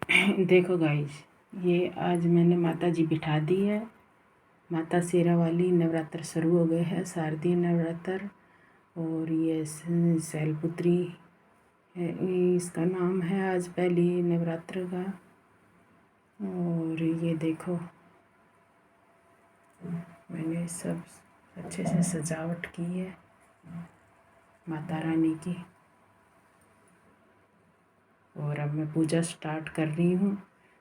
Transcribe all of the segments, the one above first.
देखो गाइस, ये आज मैंने माता जी बिठा दी है। माता शेरा वाली नवरात्र शुरू हो गए हैं, शारदीय नवरात्र। और ये शैलपुत्री है, इसका नाम है आज पहली नवरात्र का। और ये देखो, मैंने सब अच्छे से सजावट की है माता रानी की। और अब मैं पूजा स्टार्ट कर रही हूँ।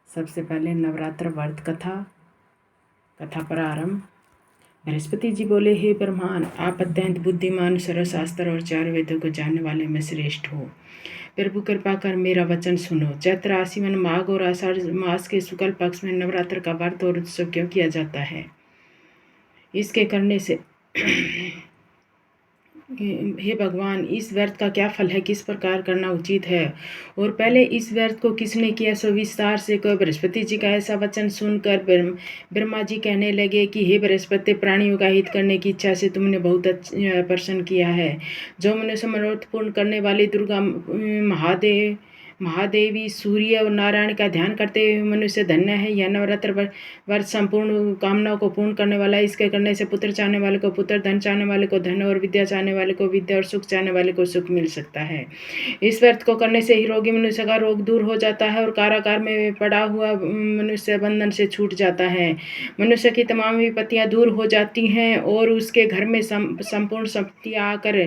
सबसे पहले नवरात्र व्रत कथा प्रारंभ। बृहस्पति जी बोले, हे ब्रह्मांड, आप अत्यंत बुद्धिमान, सर्वशास्त्र और चार वेदों को जानने वाले में श्रेष्ठ हो। प्रभु कृपा कर मेरा वचन सुनो। चैत्र आश्विन माघ और आषाढ़ मास के शुक्ल पक्ष में नवरात्र का व्रत और उत्सव क्यों किया जाता है? इसके करने से हे भगवान, इस व्रत का क्या फल है? किस प्रकार करना उचित है? और पहले इस व्रत को किसने किया, सो विस्तार से कहो। बृहस्पति जी का ऐसा वचन सुनकर ब्रह्मा जी कहने लगे कि हे बृहस्पति, प्राणियों का हित करने की इच्छा से तुमने बहुत प्रसन्न किया है। जो मनुष्य मनोरथ पूर्ण करने वाली दुर्गा महादेवी, सूर्य और नारायण का ध्यान करते हुए मनुष्य धन्य है। यह नवरात्र व्रत संपूर्ण कामनाओं को पूर्ण करने वाला है। इसके करने से पुत्र चाहने वाले को पुत्र, धन चाहने वाले को धन और विद्या चाहने वाले को विद्या और सुख चाहने वाले को सुख मिल सकता है। इस व्रत को करने से ही रोगी मनुष्य का रोग दूर हो जाता है और कारागार में पड़ा हुआ मनुष्य बंधन से छूट जाता है। मनुष्य की तमाम विपत्तियां दूर हो जाती हैं और उसके घर में संपूर्ण शक्तियां आकर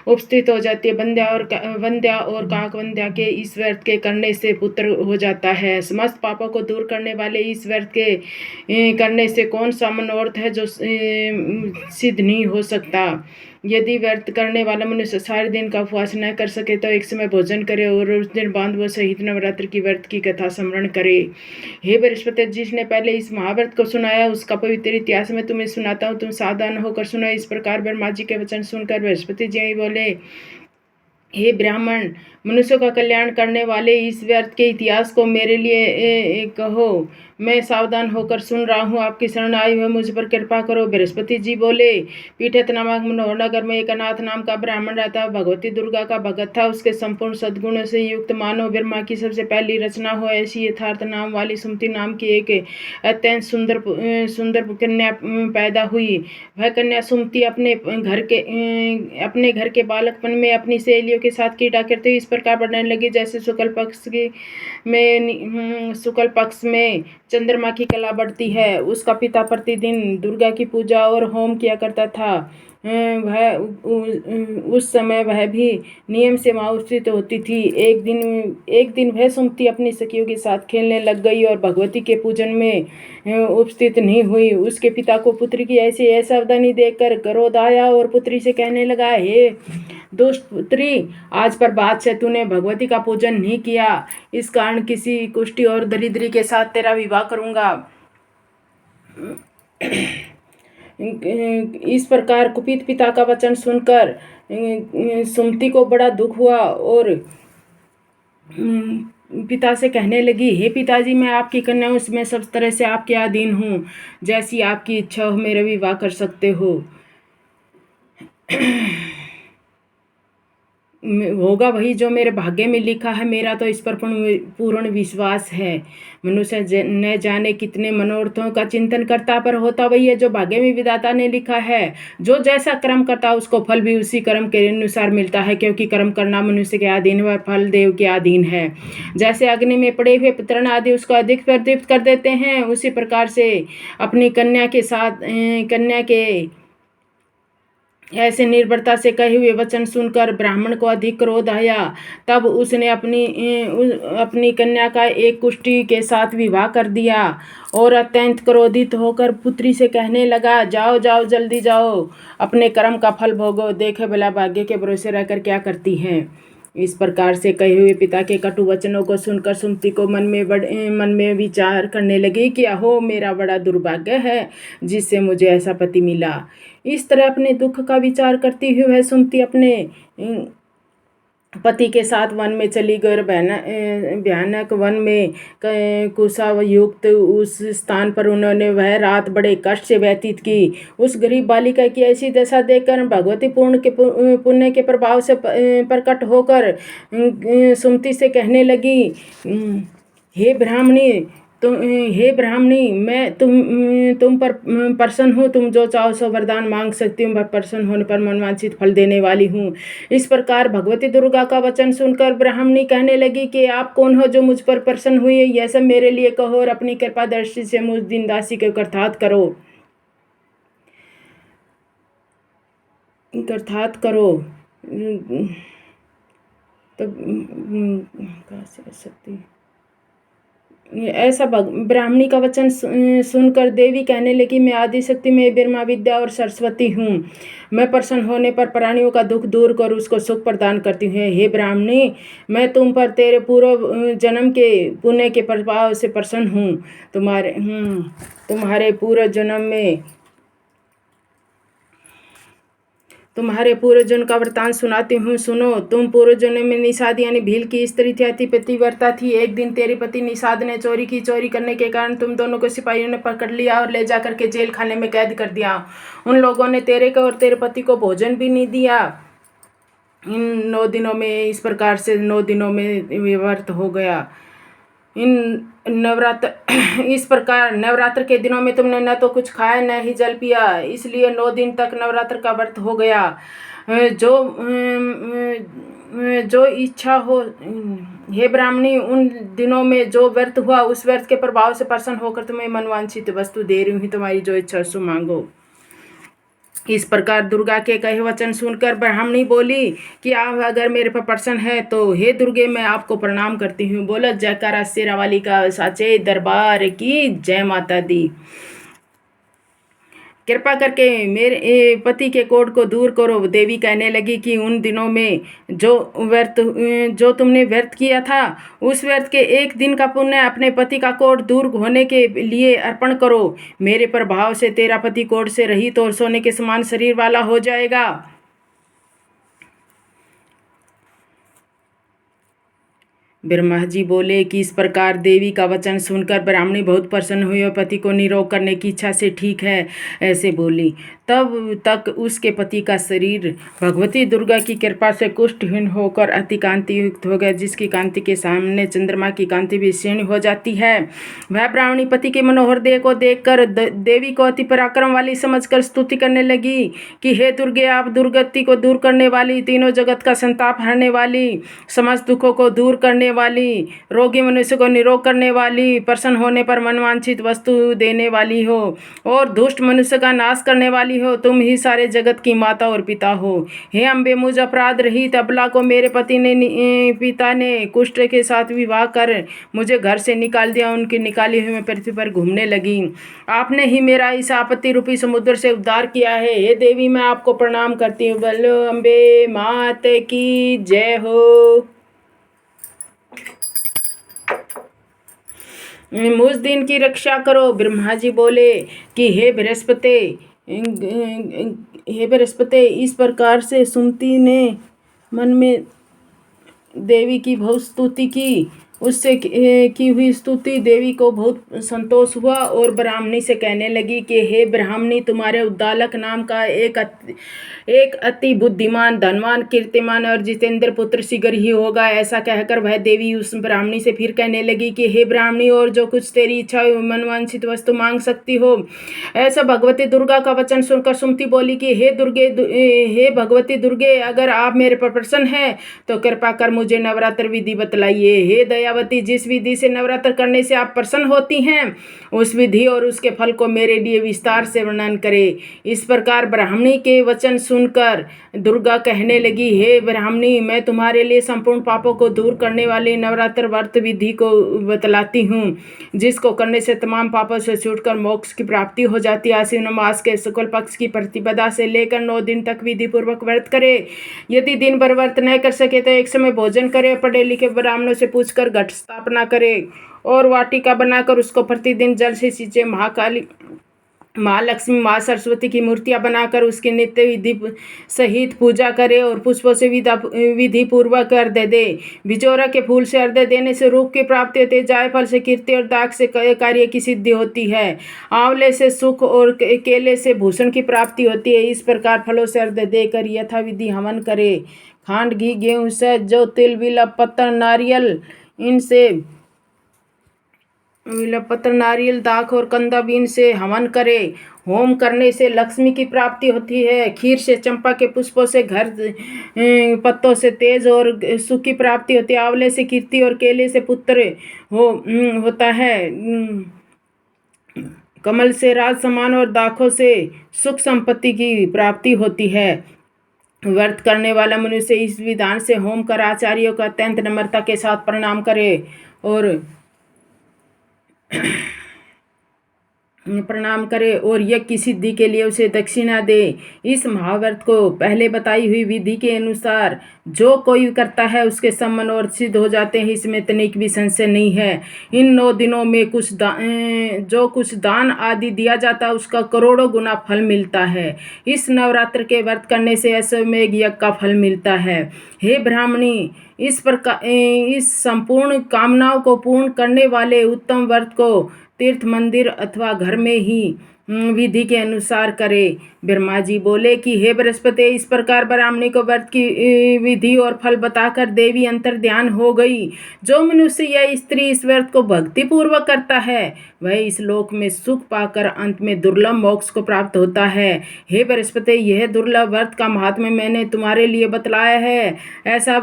उपस्थित हो जाती है। वंद्या और काकवंद्या के इस व्रत के करने से पुत्र हो जाता है। समस्त पापों को दूर करने वाले इस व्रत के करने से कौन सा मनोरथ है जो सिद्ध नहीं हो सकता? यदि व्रत करने वाला मनुष्य सारे दिन का उपवास न कर सके तो एक समय भोजन करे और उस दिन बांधवों सहित नवरात्र की व्रत की कथा स्मरण करे। हे बृहस्पति, जिसने पहले इस महाव्रत को सुनाया उसका पवित्र इतिहास मैं तुम्हें सुनाता हूँ, तुम सावधान होकर सुनो। इस प्रकार ब्रह्मा जी के वचन सुनकर बृहस्पति जी बोले, हे ब्राह्मण, मनुष्यों का कल्याण करने वाले इस व्यर्थ के इतिहास को मेरे लिए कहो। मैं सावधान होकर सुन रहा हूँ। आपकी शरण आई हुई, मुझ पर कृपा करो। बृहस्पति जी बोले, पीठत नामक मनोहर नगर में एक अनाथ नाम का ब्राह्मण रहता। भगवती दुर्गा का भगत था। उसके संपूर्ण सद्गुणों से युक्त मानव ब्रह्मा की सबसे पहली रचना हो ऐसी यथार्थ नाम वाली सुमति नाम की एक अत्यंत सुंदर कन्या पैदा हुई। वह कन्या सुमति अपने घर के बालकपन में अपनी सहेलियों के साथ क्रीड़ा करते हुए इस प्रकार बढ़ने लगी जैसे शुक्ल पक्ष में चंद्रमा की कला बढ़ती है। उसका पिता प्रतिदिन दुर्गा की पूजा और होम किया करता था। वह उस समय वह भी नियम से वहाँ उपस्थित होती थी। एक दिन वह सुमति अपनी सखियों के साथ खेलने लग गई और भगवती के पूजन में उपस्थित नहीं हुई। उसके पिता को पुत्री की ऐसी असावधानी देखकर क्रोध आया और पुत्री से कहने लगा, हे दुष्ट पुत्री, आज पर बात से तूने भगवती का पूजन नहीं किया। इस कारण किसी कुष्ठी और दरिद्री के साथ तेरा विवाह करूंगा। इस प्रकार कुपित पिता का वचन सुनकर सुमति को बड़ा दुख हुआ और पिता से कहने लगी, हे पिताजी, मैं आपकी कन्या हूँ, मैं सब तरह से आपके अधीन हूँ। जैसी आपकी इच्छा हो मेरा विवाह कर सकते हो। होगा वही जो मेरे भाग्य में लिखा है। मेरा तो इस पर पूर्ण विश्वास है। मनुष्य न जाने कितने मनोरथों का चिंतन करता, पर होता वही है जो भाग्य में विधाता ने लिखा है। जो जैसा कर्म करता उसको फल भी उसी कर्म के अनुसार मिलता है, क्योंकि कर्म करना मनुष्य के अधीन है, फल देव के अधीन है। जैसे अग्नि में पड़े हुए तृण आदि उसको अधिक प्रदीप्त कर देते हैं, उसी प्रकार से अपनी कन्या के ऐसे निर्भरता से कहे हुए वचन सुनकर ब्राह्मण को अधिक क्रोध आया। तब उसने अपनी कन्या का एक कुष्ठी के साथ विवाह कर दिया और अत्यंत क्रोधित होकर पुत्री से कहने लगा, जाओ जाओ, जल्दी जाओ, अपने कर्म का फल भोगो। देखे भला भाग्य के भरोसे रहकर क्या करती हैं। इस प्रकार से कहे हुए पिता के कटु वचनों को सुनकर सुमति को मन में विचार करने लगी कि अहो, मेरा बड़ा दुर्भाग्य है जिससे मुझे ऐसा पति मिला। इस तरह अपने दुख का विचार करती हुई वह सुमति अपने पति के साथ वन में चली गई। भयानक वन में कुशा युक्त उस स्थान पर उन्होंने वह रात बड़े कष्ट से व्यतीत की। उस गरीब बालिका की ऐसी दशा देखकर भगवती पुण्य के प्रभाव से प्रकट होकर सुमति से कहने लगी, हे ब्राह्मणी हे ब्राह्मणी, मैं तुम पर प्रसन्न हूँ। तुम जो चाहो सो वरदान मांग सकती हूँ। प्रसन्न होने पर मनवांछित फल देने वाली हूँ। इस प्रकार भगवती दुर्गा का वचन सुनकर ब्राह्मणी कहने लगी कि आप कौन हो जो मुझ पर प्रसन्न हुई है? यह सब मेरे लिए कहो और अपनी कृपा दृष्टि से मुझ दीन दासी के अर्थात करो। तब कहाँ से आ सकती ऐसा ब्राह्मणी का वचन सुनकर देवी कहने लगी, मैं आदिशक्ति में ब्रह्मा विद्या और सरस्वती हूँ। मैं प्रसन्न होने पर प्राणियों का दुख दूर कर उसको सुख प्रदान करती हूँ। हे ब्राह्मणी, मैं तुम पर तेरे पूर्व जन्म के पुण्य के प्रभाव से प्रसन्न हूँ। तुम्हारे पूर्व जन्म में तुम्हारे पूर्वजन का वृतांत सुनाती हूँ, सुनो। तुम पूर्वजन्म में निषाद यानी भील की स्त्री थी, अति पतिव्रता थी। एक दिन तेरे पति निषाद ने चोरी की। चोरी करने के कारण तुम दोनों को सिपाहियों ने पकड़ लिया और ले जाकर के जेल खाने में कैद कर दिया। उन लोगों ने तेरे को और तेरे पति को भोजन भी नहीं दिया। इन 9 दिनों में इस प्रकार से 9 दिनों में व्रत हो गया। इस प्रकार नवरात्र के दिनों में तुमने न तो कुछ खाया न ही जल पिया, इसलिए 9 दिन तक नवरात्र का व्रत हो गया। जो इच्छा हो, हे ब्राह्मणी, उन दिनों में जो व्रत हुआ उस व्रत के प्रभाव से प्रसन्न होकर तुम्हें मनवांछित वस्तु दे रही हूँ। तुम्हारी जो इच्छा सो मांगो। इस प्रकार दुर्गा के कहे वचन सुनकर ब्राह्मणी बोली कि आप अगर मेरे पर प्रसन्न है तो हे दुर्गे, मैं आपको प्रणाम करती हूँ। बोला जयकारा शेरावाली का साचे दरबार की जय माता दी। कृपा करके मेरे पति के कोढ़ को दूर करो। देवी कहने लगी कि उन दिनों में जो तुमने व्यर्थ किया था उस व्यर्थ के एक दिन का पुण्य अपने पति का कोढ़ दूर होने के लिए अर्पण करो। मेरे प्रभाव से तेरा पति कोढ़ से रहित और सोने के समान शरीर वाला हो जाएगा। ब्रह्मा जी बोले कि इस प्रकार देवी का वचन सुनकर ब्राह्मणी बहुत प्रसन्न हुई और पति को निरोग करने की इच्छा से ठीक है ऐसे बोली। तब तक उसके पति का शरीर भगवती दुर्गा की कृपा से कुष्ठहीन होकर अति कांति युक्त हो गया, जिसकी कांति के सामने चंद्रमा की कांति भी क्षीण हो जाती है। वह ब्राह्मणी पति के मनोहर देह को देखकर देवी को अति पराक्रम वाली समझकर स्तुति करने लगी कि हे दुर्गे, आप दुर्गति को दूर करने वाली, तीनों जगत का संताप हरने वाली, समस्त दुखों को दूर करने वाली, रोगी मनुष्य को निरोग करने वाली, प्रसन्न होने पर मनवांछित वस्तु देने वाली हो और दुष्ट मनुष्य का नाश करने वाली हो। तुम ही सारे जगत की माता और पिता हो। हे अम्बे, मुझ अपराध रहित अबला को मेरे पिता ने कुष्ठ के साथ विवाह कर मुझे घर से निकाल दिया। उनकी निकाली हुई मैं पृथ्वी पर घूमने लगी। आपने ही मेरा इस आपत्ति रूपी समुद्र से उद्धार किया है। हे देवी, मैं आपको प्रणाम करती हूँ। बोलो अम्बे मात की जय हो। मुझ दिन की रक्षा करो। ब्रह्मा जी बोले कि हे बृहस्पति, इस प्रकार से सुमति ने मन में देवी की बहुत स्तुति की। उससे की हुई स्तुति देवी को बहुत संतोष हुआ और ब्राह्मणी से कहने लगी कि हे ब्राह्मणी, तुम्हारे उद्दालक नाम का एक अति बुद्धिमान, धनवान, कीर्तिमान और जितेंद्र पुत्र शीघ्र ही होगा। ऐसा कहकर वह देवी उस ब्राह्मणी से फिर कहने लगी कि हे ब्राह्मणी, और जो कुछ तेरी इच्छा मनवांछित वस्तु मांग सकती हो। ऐसा भगवती दुर्गा का वचन सुनकर सुमति बोली कि हे भगवती दुर्गे, अगर आप मेरे पर प्रसन्न हैं तो कृपा कर मुझे नवरात्र विधि बतलाइए। हे दयावती, जिस विधि से नवरात्र करने से आप प्रसन्न होती हैं उस विधि और उसके फल को मेरे लिए विस्तार से वर्णन करे। इस प्रकार ब्राह्मणी के वचन सुनकर दुर्गा कहने लगी, हे ब्राह्मणी, मैं तुम्हारे लिए संपूर्ण पापों को दूर करने वाली नवरात्र व्रत विधि को बतलाती हूँ, जिसको करने से तमाम पापों से छूटकर मोक्ष की प्राप्ति हो जाती है। आश्विन मास के शुक्ल पक्ष की प्रतिपदा से लेकर 9 दिन तक विधि पूर्वक व्रत करे। यदि दिन भर व्रत न कर सके तो एक समय भोजन करे। पढ़े लिखे ब्राह्मणों से पूछकर घट स्थापना करे और वाटिका बनाकर उसको प्रतिदिन जल से सींचे। महाकाली, महालक्ष्मी, माँ सरस्वती की मूर्तियाँ बनाकर उसकी नित्य विधि सहित पूजा करे और पुष्पों से विधि पूर्वक अर्घ्य दे। बिजोरा के फूल से अर्घ्य देने से रूप की प्राप्ति होती है। जायफल से कीर्ति और दाग से कार्य की सिद्धि होती है। आंवले से सुख और केले से भूषण की प्राप्ति होती है। इस प्रकार फलों से अर्घ्य देकर यथाविधि हवन करे। खांड, घी, गेहूँ, शहद, जौ, तिल, बिल्व, पत्थर, नारियल, इनसे बिल्वपत्र, नारियल, दाख और कंदा बीन से हवन करे। होम करने से लक्ष्मी की प्राप्ति होती है। खीर से, चंपा के पुष्पों से, घर पत्तों से तेज और सुख की प्राप्ति होती है। आंवले से कीर्ति और केले से पुत्र होता है। कमल से राज सम्मान और दाखों से सुख संपत्ति की प्राप्ति होती है। व्रत करने वाला मनुष्य इस विधान से होम कर आचार्यों का अत्यंत नम्रता के साथ प्रणाम करे और यज्ञ की सिद्धि के लिए उसे दक्षिणा दे। इस महाव्रत को पहले बताई हुई विधि के अनुसार जो कोई करता है उसके सब मनोरथ सिद्ध हो जाते हैं, इसमें तनिक भी संशय नहीं है। इन 9 दिनों में जो कुछ दान आदि दिया जाता है उसका करोड़ों गुना फल मिलता है। इस नवरात्र के व्रत करने से अश्वमेध यज्ञ का फल मिलता है। हे ब्राह्मणी, इस संपूर्ण कामनाओं को पूर्ण करने वाले उत्तम व्रत को तीर्थ, मंदिर अथवा घर में ही विधि के अनुसार करे। ब्रह्मा जी बोले कि हे बृहस्पति, इस प्रकार ब्राह्मणी को व्रत की विधि और फल बताकर देवी अंतर ध्यान हो गई। जो मनुष्य या स्त्री इस व्रत को भक्ति पूर्वक करता है वह इस लोक में सुख पाकर अंत में दुर्लभ मोक्ष को प्राप्त होता है। हे बृहस्पति, यह दुर्लभ व्रत का महात्म्य मैंने तुम्हारे लिए बतलाया है। ऐसा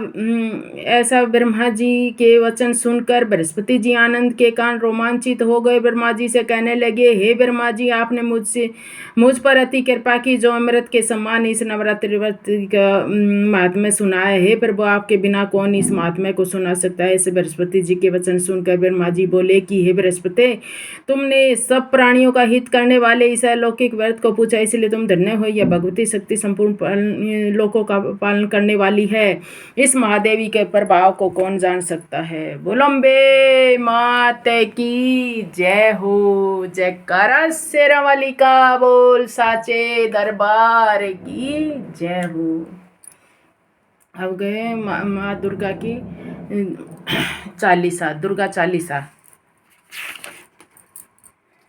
ब्रह्मा जी के वचन सुनकर बृहस्पति जी आनंद के कारण रोमांचित हो गए। ब्रह्मा जी से कहने लगे, हे ब्रह्मा जी, आपने मुझ पर अति कृपा की जो अमृत के समान इस नवरात्रि व्रत का महात्म्य सुना है। हे प्रभु, आपके बिना कौन इस महात्म्य को सुना सकता है। ऐसे बृहस्पति जी के वचन सुनकर ब्रह्मा जी बोले कि हे बृहस्पति, तुमने सब प्राणियों का हित करने वाले इस अलौकिक व्रत को पूछा, इसलिए तुम धन्य हो। यह भगवती शक्ति संपूर्ण लोकों का पालन करने वाली है। इस महादेवी के प्रभाव को कौन जान सकता है। बोलो अम्बे माते की जय हो। जयकारा शेरावाली का बोल, साचे दरबार की जय हो। अब गए माँ दुर्गा की चालीसा, दुर्गा चालीसा।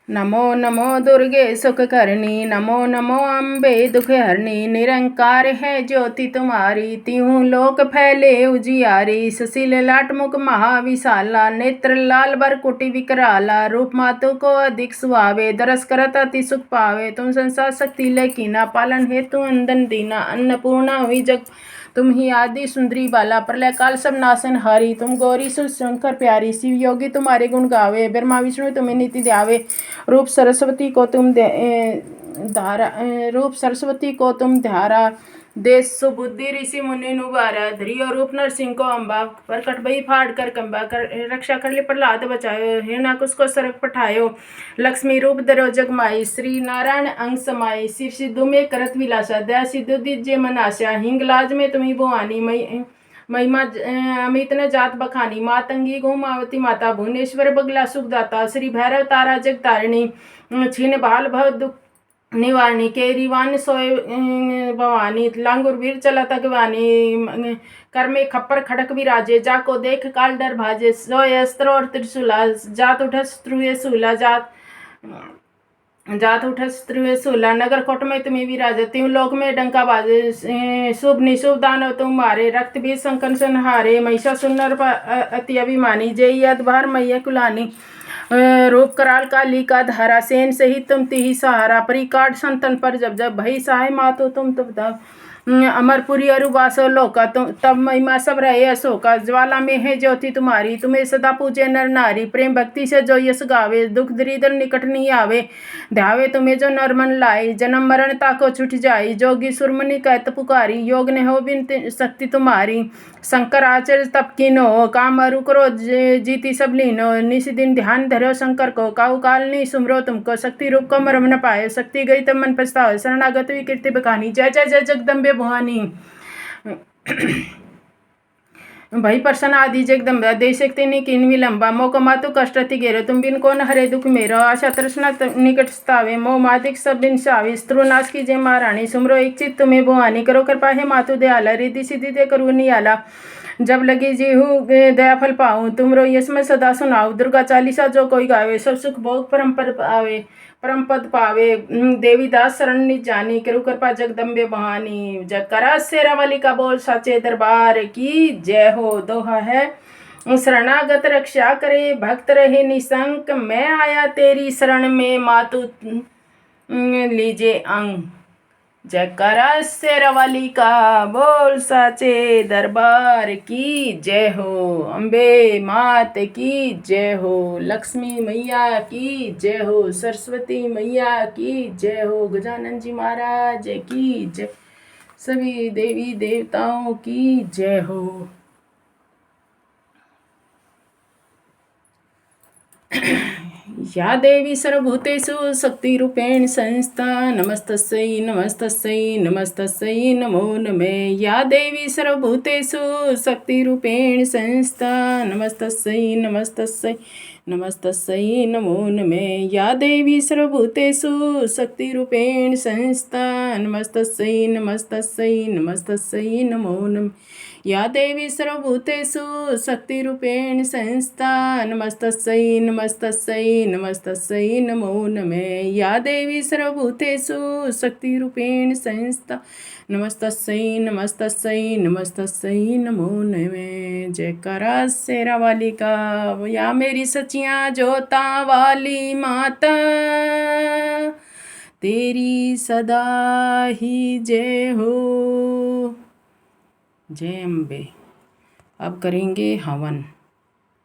नमो नमो दुर्गे सुख करनी, नमो नमो अम्बे दुख हरनी। निरंकार है ज्योति तुम्हारी, त्यों लोक फैले उजियारी। सुशील लाट मुख महाविशाला, नेत्र लाल बरकुटी विकराला। रूप मातु को अधिक सुहावे, दरस करत अति सुख पावे। तुम संसार शक्ति लेकीना, पालन हेतु अंदन दीना। अन्नपूर्णा हुई जग तुम ही आदि सुंदरी बाला, प्रलय काल सब नाशन हारी। तुम गौरी शंकर प्यारी, शिव योगी तुम्हारे गुण गावे। ब्रह्मा विष्णु तुम्हें नित्य ध्यावे। रूप सरस्वती को तुम धारा। देश सुबुद्धि ऋषि मुनि नुबारा। धरी और रूप नरसिंह को अम्बा, प्रकट भई फाड़ कर कंबा। कर रक्षा कर ले प्रहलाद बचायो, हिरणाकुश को सरक पठायो। लक्ष्मी रूप धरो जग माई, श्री नारायण अंग समाई। शिव सिद्धू में करत विलासा, दया सिद्धू दिज्य मन आशा। हिंगलाज में तुम्ही भुवानी, महिमा अमित न जात बखानी। मातंगी गोमावती माता, भुवनेश्वर बगला सुखदाता। श्री भैरव तारा जग तारिणी, छीन भाल भव दुख निवारणी। केरीवान सोए भवानी, लांगुर वीर चलत अगवानी। कर में खप्पर खड़क विराजे, जाको देख काल डर भाजे। सोए अस्त्र और त्रिशूला, जात उठस त्रुए सूला। जात उठस त्रुए सूला, नगर कोट में तुम्हें विराजे। त्यों लोक में डंका बाजे, शुभ निशुभ दानव तुम मारे। रक्त बीज संकन संहारे, महिषासुर नर अति अभिमानी। जय अदभार मैया कुलानी, रूप कराल काली का धारा। सेन सहित तुम तिहि सहारा, परिकाट संतन पर जब जब। भई सहाय मातो तुम तब अमरपुरी अरुबासो लोका, तब महिमा सब रहे अशोका। ज्वाला में है ज्योति तुम्हारी, तुम्हें सदा पूजे नर नारी। प्रेम भक्ति से जो यश गावे, दुख दरिद्र निकट नहीं आवे। ध्यावे तुम्हें जो नर मन लाए, जन्म मरण ताको छुट जाई। जोगी सुरमुनि कहत पुकारी, योग ने हो बिन शक्ति तुम्हारी। शंकर आचर्य तप कीनो, काम अरु करो जीती सब लीनो। निस दिन ध्यान धरो शंकर को, काहू काल नहीं सुमरो तुमको। शक्ति रूप को मरम न पाए, शक्ति गई तब मन पछताओ। शरणागत विकीर्ति बखानी, जय जय जय जगदम्बे भवानी। भई प्रसन्न आदि जगदम्बा, देशक्ति निकिन विलंबा। मोक मातु कष्ट अति घेरो, तुम बिन कौन हरे दुख मेरो। आशा तृष्णा निकट सतावे, मोह मादिक सब बिन सावे। स्त्रुनाश की जय महारानी, सुमरो एक चित तुम्हें भवानी। करो कृपा है मातु दयाला, रिद्धि सिद्धि दे करू नियाला। जब लगी जीहू दया फल पाऊँ, तुमरो यश में सदा सुनाऊ। दुर्गा चालीसा जो कोई गावे, सब सुख भोग परम पद पावे। देवी दास शरण निज जानी, करू कृपा जगदम्बे भवानी। जयकारा शेरावाली का बोल, साचे दरबार की जय हो। दोहा है, शरणागत रक्षा करे, भक्त रहे निशंक। मैं आया तेरी शरण में, मातु लीजे अंग। जयकारा शेरावाली का, बोल साचे दरबार की जय हो। अम्बे मात की जय हो, लक्ष्मी मैया की जय हो, सरस्वती मैया की जय हो, गजानन जी महाराज की जय, सभी देवी देवताओं की जय हो। या देवी सर्वभूतेषु शक्तिरूपेण संस्था, नमस्तस्यै नमस्तस्यै नमस्तस्यै नमो नमः। या देवी सर्वभूतेषु शक्तिरूपेण संस्था, नमस्तस्यै नमस्तस्यै नमस्तस्यै नमो नमः। या देवी सर्वभूतेषु शक्तिरूपेण संस्था, नमस्तस्यै नमस्तस्यै नमस्तस्यै नमो नमः। या देवी सर्वभूतेषु शक्तिरूपेण संस्था, नमस्तस्यै नमस्तस्यै नमस्तस्यै नमो नमः। या देवी सर्वभूतेषु शक्तिरूपेण संस्था, नमस्तस्यै नमस्तस्यै नमस्तस्यै नमो नमः। जयकारा शेरावाली का, या मेरी सचियां जोता वाली माता, तेरी सदा ही जय हो। जय अम्बे। अब करेंगे हवन।